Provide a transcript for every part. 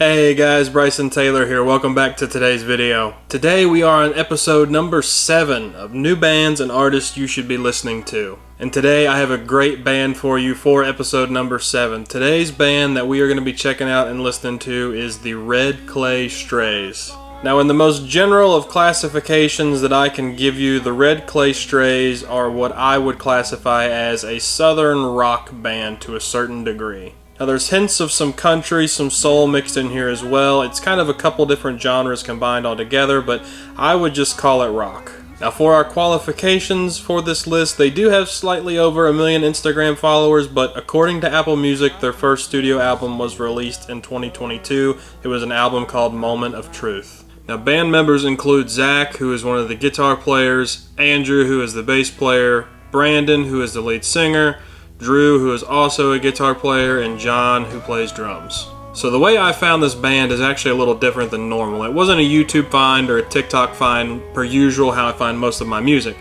Hey guys, Bryson Taylor here. Welcome back to today's video. Today we are on episode number 7 of new bands and artists you should be listening to. And today I have a great band for you for episode number 7. Today's band that we are going to be checking out and listening to is the Red Clay Strays. Now, in the most general of classifications that I can give you, the Red Clay Strays are what I would classify as a southern rock band to a certain degree. Now there's hints of some country, some soul mixed in here as well. It's kind of a couple different genres combined all together, but I would just call it rock. Now for our qualifications for this list, they do have slightly over 1 million Instagram followers, but according to Apple Music, their first studio album was released in 2022. It was an album called Moment of Truth. Now band members include Zach, who is one of the guitar players, Andrew, who is the bass player, Brandon, who is the lead singer, Drew, who is also a guitar player, and John, who plays drums. So the way I found this band is actually a little different than normal. It wasn't a YouTube find or a TikTok find per usual how I find most of my music.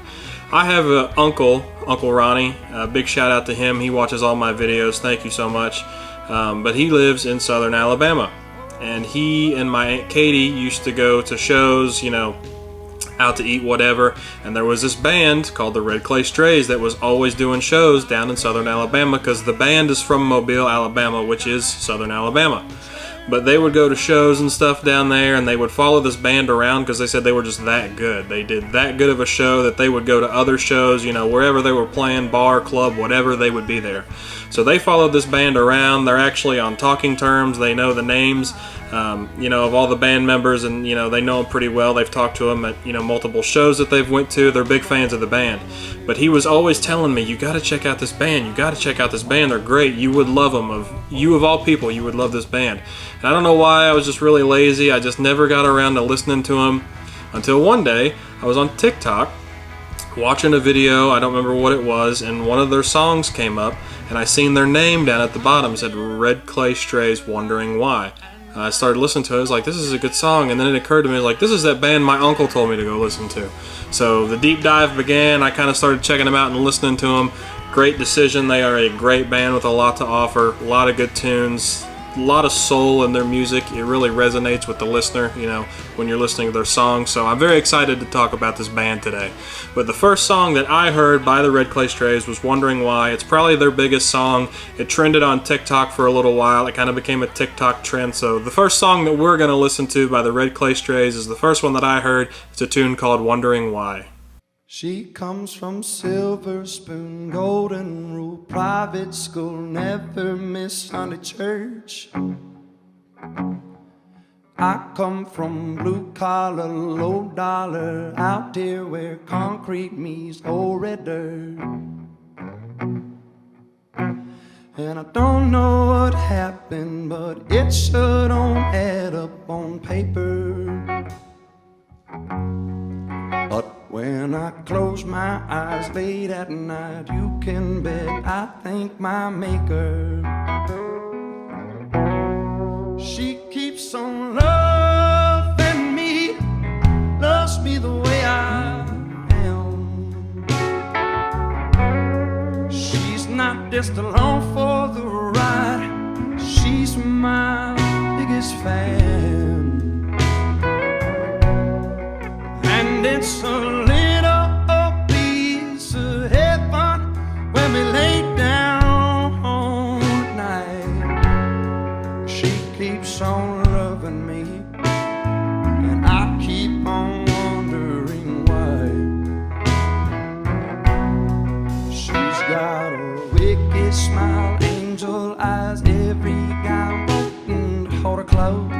I have an uncle, Uncle Ronnie. Big shout out to him. He watches all my videos. Thank you so much. But he lives in southern Alabama. And he and my Aunt Katie used to go to shows, out to eat, whatever, and there was this band called the Red Clay Strays that was always doing shows down in southern Alabama, because the band is from Mobile, Alabama, which is southern Alabama. But they would go to shows and stuff down there, and they would follow this band around because they said they were just that good. They did that good of a show that they would go to other shows, wherever they were playing, bar, club, whatever, they would be there. So they followed this band around. They're actually on talking terms. They know the names, of all the band members, and they know them pretty well. They've talked to them at multiple shows that they've went to. They're big fans of the band. But he was always telling me, "You got to check out this band. You got to check out this band. They're great. You would love them. Of all people, you would love this band." And I don't know why. I was just really lazy. I just never got around to listening to them until one day I was on TikTok watching a video. I don't remember what it was, and one of their songs came up, and I seen their name down at the bottom. It said Red Clay Strays, Wondering Why. I started listening to it. I was like, this is a good song. And then it occurred to me, this is that band my uncle told me to go listen to. So the deep dive began. I kind of started checking them out and listening to them. Great decision. They are a great band with a lot to offer. A lot of good tunes. A lot of soul in their music. It really resonates with the listener, when you're listening to their songs. So I'm very excited to talk about this band today. But the first song that I heard by the Red Clay Strays was Wondering Why. It's probably their biggest song. It trended on TikTok for a little while. It kind of became a TikTok trend. So the first song that we're going to listen to by the Red Clay Strays is the first one that I heard. It's a tune called Wondering Why. She comes from Silver Spoon, Golden Rule, private school, never miss Sunday church. I come from blue collar, low dollar, out here where concrete meets old red dirt. And I don't know what happened, but it sure don't add up on paper. But when I close my eyes late at night, you can bet I thank my maker. She keeps on loving me, loves me the way I am. She's not just along for the ride, she's my biggest fan. And it's a little piece of heaven when we lay down at night. She keeps on loving me, and I keep on wondering why. She's got a wicked smile, angel eyes, every guy wanting to hold her close.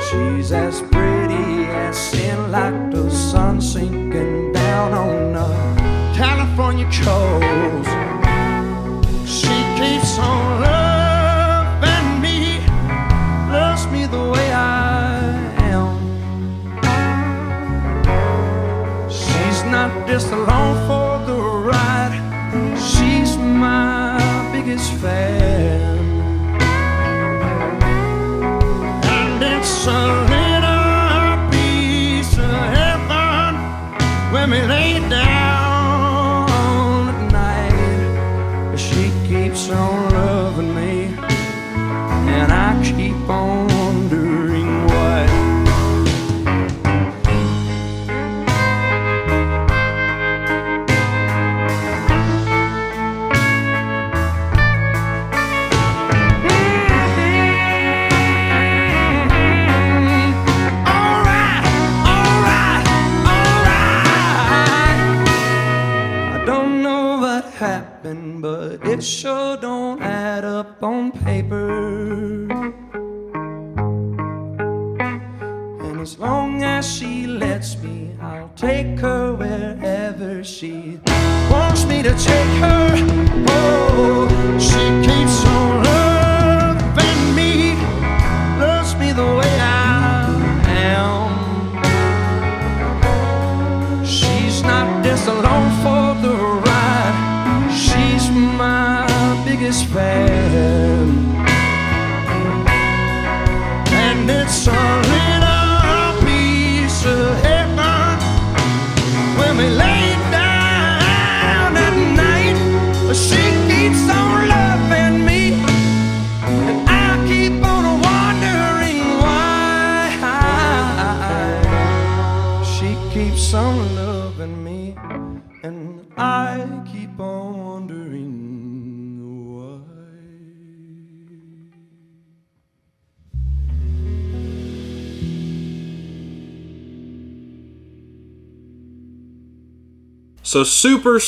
She's as pretty as sin, like the sun sinking down on the California coast. She keeps on loving me, loves me the way I am. She's not just along for the ride, she's my biggest fan. And it's a little piece of heaven when we lay down at night. She keeps on loving I keep on wondering why. Happened, but it sure don't add up on paper. And as long as she lets me, I'll take her wherever she wants me to take her. Oh, she keeps on loving me, loves me the way I am. She's not just along for the ride, she's my biggest fan. And it's a little piece of heaven when we lay down at night. She keeps on loving me, and I keep on wondering why. She keeps on loving me, and I keep on wondering why. So super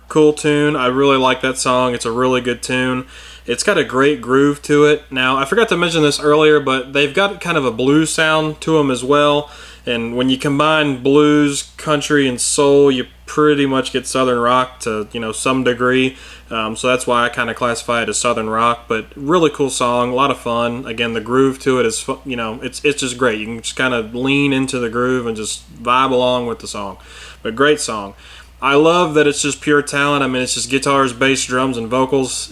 cool tune. I really like that song. It's a really good tune. It's got a great groove to it. Now, I forgot to mention this earlier, but they've got kind of a blues sound to them as well. And when you combine blues, country, and soul, you pretty much get southern rock to, some degree. So that's why I kind of classify it as southern rock. But really cool song, a lot of fun. Again, the groove to it is, it's just great. You can just kind of lean into the groove and just vibe along with the song. But great song. I love that it's just pure talent. I mean, it's just guitars, bass, drums, and vocals.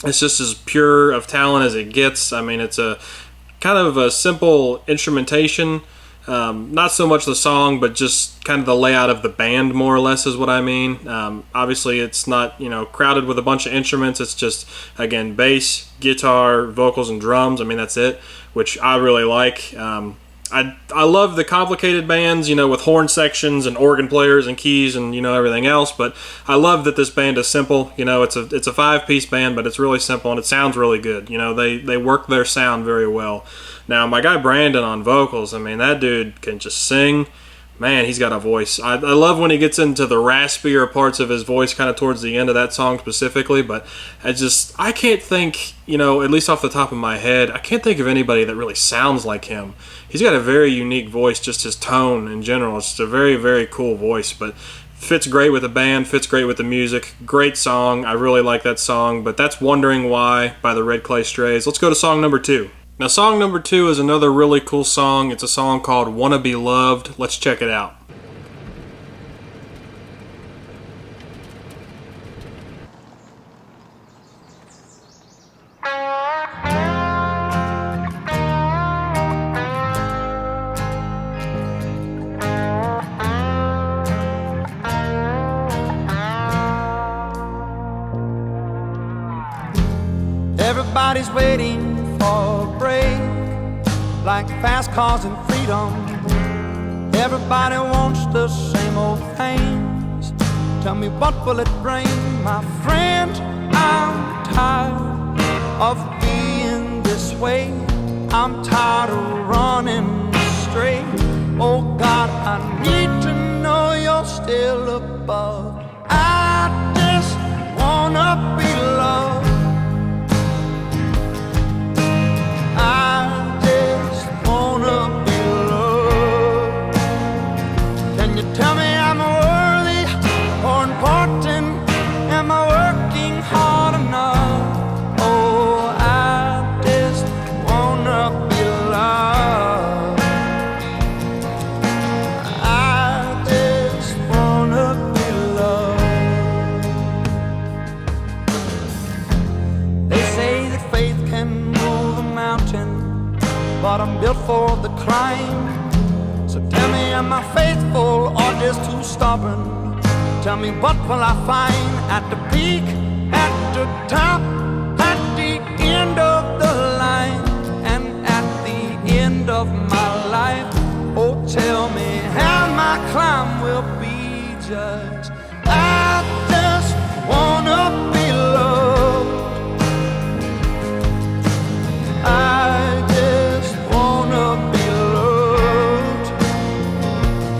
It's just as pure of talent as it gets. I mean, it's a kind of a simple instrumentation. Not so much the song, but just kind of the layout of the band, more or less, is what I mean. Obviously, it's not, crowded with a bunch of instruments. It's just, again, bass, guitar, vocals, and drums. I mean, that's it, which I really like. I love the complicated bands, with horn sections and organ players and keys and, everything else. But I love that this band is simple. It's a 5-piece band, but it's really simple and it sounds really good. They work their sound very well. Now, my guy Brandon on vocals, I mean, that dude can just sing. Man, he's got a voice. I love when he gets into the raspier parts of his voice kind of towards the end of that song specifically, but I can't think, at least off the top of my head, I can't think of anybody that really sounds like him. He's got a very unique voice, just his tone in general. It's just a very, very cool voice, but fits great with the band, fits great with the music. Great song. I really like that song, but that's Wondering Why by the Red Clay Strays. Let's go to song number 2. Now, song number 2 is another really cool song. It's a song called Wanna Be Loved. Let's check it out. Everybody's waiting for a break, like fast cars and freedom. Everybody wants the same old things. Tell me, what will it bring? My friend, I'm tired of being this way. I'm tired of running straight. Oh God, I need to know you're still above. I just wanna be loved. I just wanna be loved. Can you tell me I'm worthy or important? Am I working hard enough? Oh, I just wanna be loved. I just wanna be loved. They say that faith can move a mountain, but I'm built for the climb. So tell me, am I faithful or just too stubborn? Tell me, what will I find at the peak, at the top, at the end of the line? judge. I just wanna be loved. I just wanna be loved.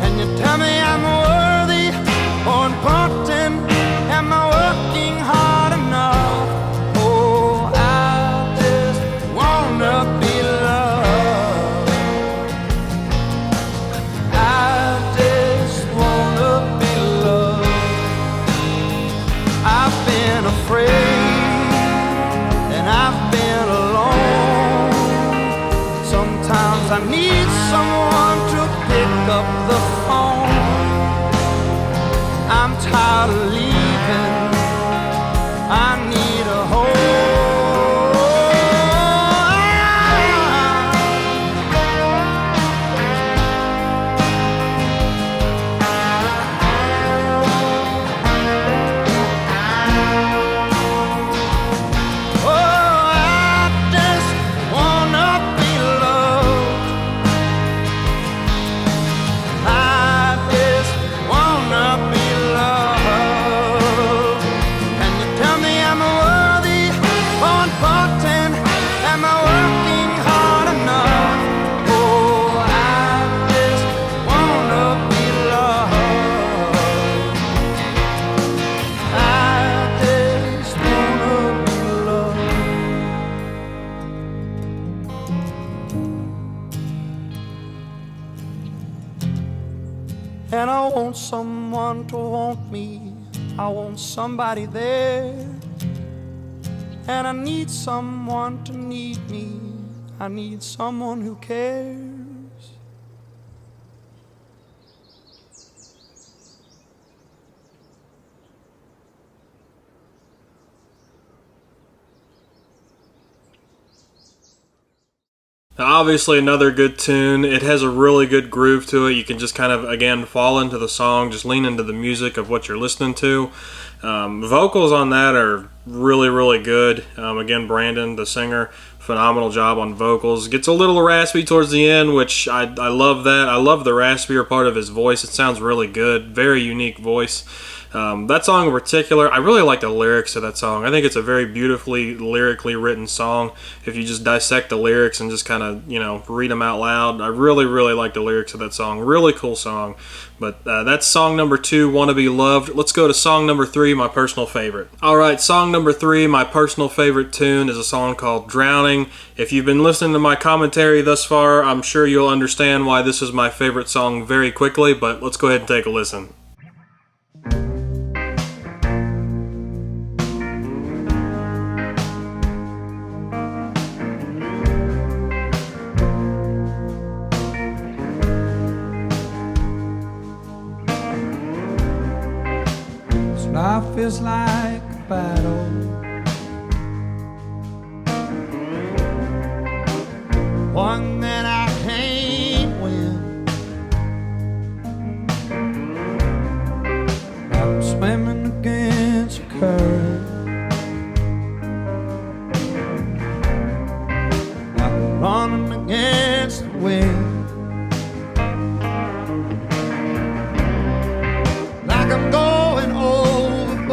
Can you tell me I'm worthy or important? Am I working hard enough? Oh, I just wanna be loved. I just wanna be loved. I've been afraid and I've been alone. Sometimes I need someone to pick up the phone. I'm tired of leaving. I need a home. And I want someone to want me. I want somebody there. And I need someone to need me. I need someone who cares. Now, obviously another good tune. It has a really good groove to it. You can just kind of, again, fall into the song, just lean into the music of what you're listening to. Vocals on that are really, really good. Again, Brandon, the singer, phenomenal job on vocals. Gets a little raspy towards the end, which I love that. I love the raspier part of his voice. It sounds really good. Very unique voice. That song in particular, I really like the lyrics to that song. I think it's a very beautifully lyrically written song. If you just dissect the lyrics and just kind of, read them out loud, I really, really like the lyrics of that song. Really cool song. But that's song number 2, Wanna Be Loved. Let's go to song number 3, my personal favorite. Alright, song number 3, my personal favorite tune is a song called Drowning. If you've been listening to my commentary thus far, I'm sure you'll understand why this is my favorite song very quickly, but let's go ahead and take a listen. Life is like a battle. One that I can't win. I'm swimming against the current. I'm running against the wind. Like I'm going overboard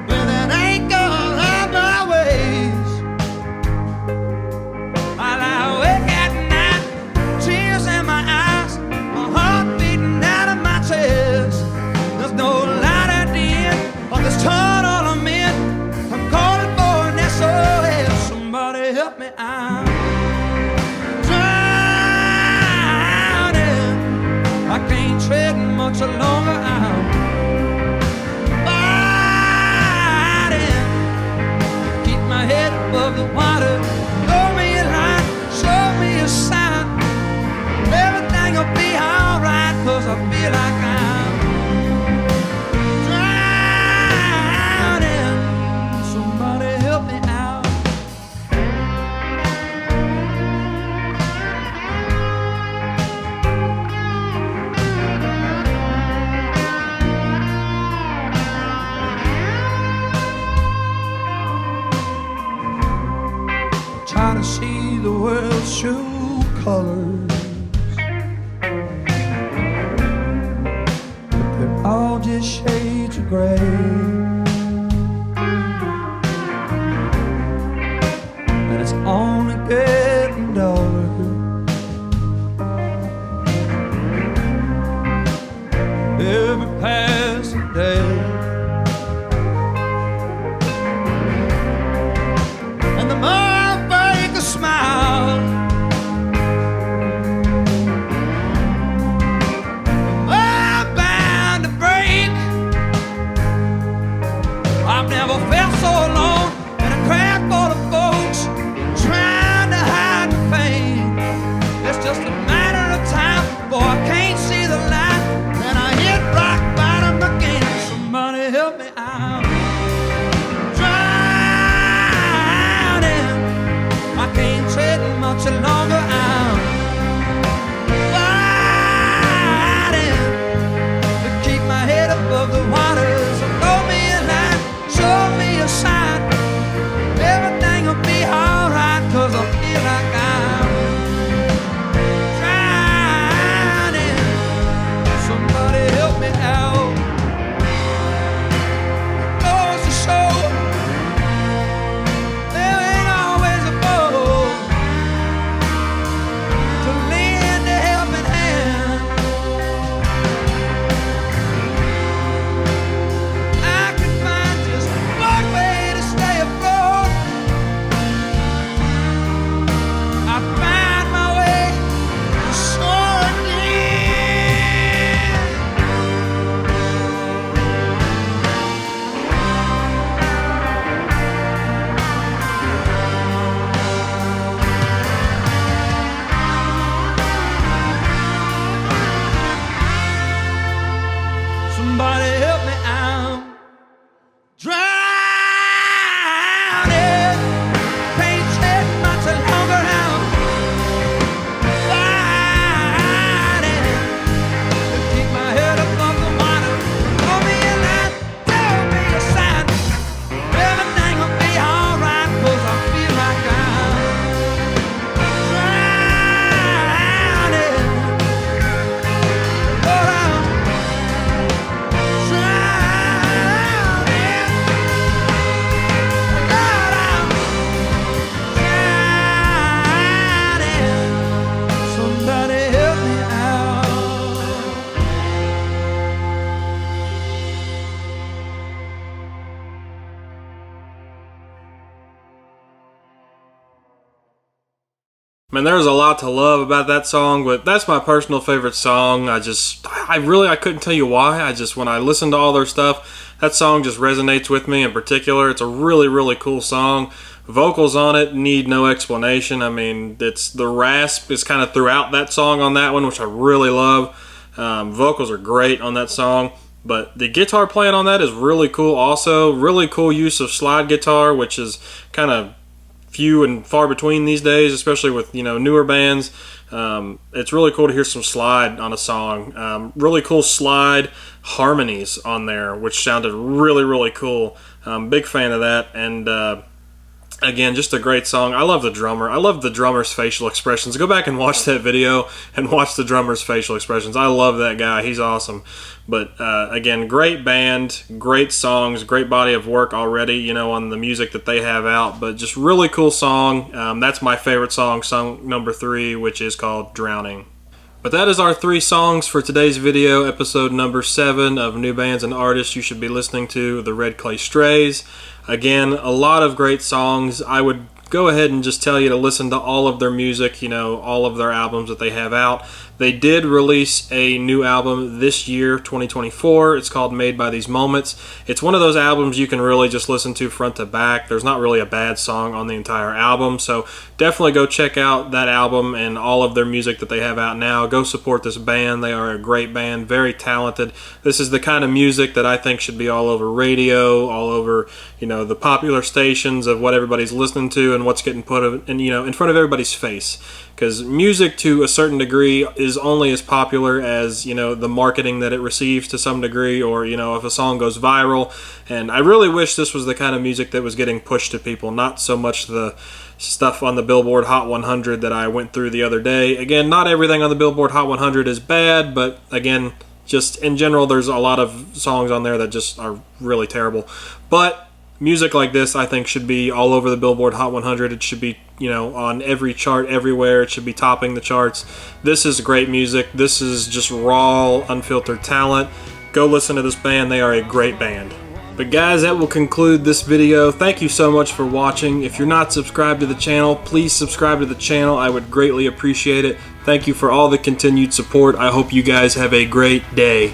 with an anchor around my waist. While I wake at night, tears in my eyes, my heart beating out of my chest. There's no light at the end of this tunnel I'm in. I'm calling for an SOS. Somebody help me out. I can't tread much longer out. Fighting, keep my head above the water. Throw me a line, show me a sign. Everything will be alright, 'cause I feel like I'm drowning. Somebody help me out. Try to see the world's true colors. many shades of gray. And it's only getting darker. Every passing day. And the more I fake a smile, I'm bound to break. I've never felt so alone in a crowd full of folks trying to hide the pain. It's just a matter of time before I can't see the light. Then I hit rock bottom again. Somebody help me out. Drowning, I can't take much longer. I'm fighting to keep my head above the water. So throw me a line, show me a sign. Everything will be alright, 'cause I feel like I'm drowning. Somebody help me out. Goes to show there ain't always a boat to lend a helping hand. I can find just one way to stay afloat. I find my way to shore again. Somebody help me out. Drowning, can't take much longer now. Fighting to keep my head above the water. Throw me a line, tell me a sign. Everything will be alright, 'cause I feel like I'm drowning. Lord, I'm drowning. Lord, I'm drowning. Somebody help me out. Man, there's a lot to love about that song, but that's my personal favorite song. I couldn't tell you why. When I listen to all their stuff, that song just resonates with me in particular. It's a really, really cool song. Vocals on it need no explanation. I mean, the rasp is kind of throughout that song on that one, which I really love. Vocals are great on that song, but the guitar playing on that is really cool also. Really cool use of slide guitar, which is kind of few and far between these days, especially with newer bands. It's really cool to hear some slide on a song. Really cool slide harmonies on there, which sounded really, really cool. Big fan of that. And again, just a great song. I love the drummer. I love the drummer's facial expressions. Go back and watch that video and watch the drummer's facial expressions. I love that guy. He's awesome. But again, great band, great songs, great body of work already, on the music that they have out. But just really cool song. That's my favorite song number 3, which is called Drowning. But that is our 3 songs for today's video, episode number 7 of New Bands and Artists You Should Be Listening to, the Red Clay Strays. Again, a lot of great songs. I would go ahead and just tell you to listen to all of their music, all of their albums that they have out. They did release a new album this year, 2024. It's called Made by These Moments. It's one of those albums you can really just listen to front to back. There's not really a bad song on the entire album, so definitely go check out that album and all of their music that they have out now. Go support this band. They are a great band, very talented. This is the kind of music that I think should be all over radio, all over, the popular stations of what everybody's listening to and what's getting put in front of everybody's face. Because music, to a certain degree, is only as popular as the marketing that it receives to some degree, or if a song goes viral. And I really wish this was the kind of music that was getting pushed to people, not so much the stuff on the Billboard Hot 100 that I went through the other day. Again, not everything on the Billboard Hot 100 is bad, but again, Just in general, there's a lot of songs on there that just are really terrible. But music like this, I think, should be all over the Billboard Hot 100. It should be, on every chart everywhere. It should be topping the charts. This is great music. This is just raw, unfiltered talent. Go listen to this band. They are a great band. But guys, that will conclude this video. Thank you so much for watching. If you're not subscribed to the channel, please subscribe to the channel. I would greatly appreciate it. Thank you for all the continued support. I hope you guys have a great day.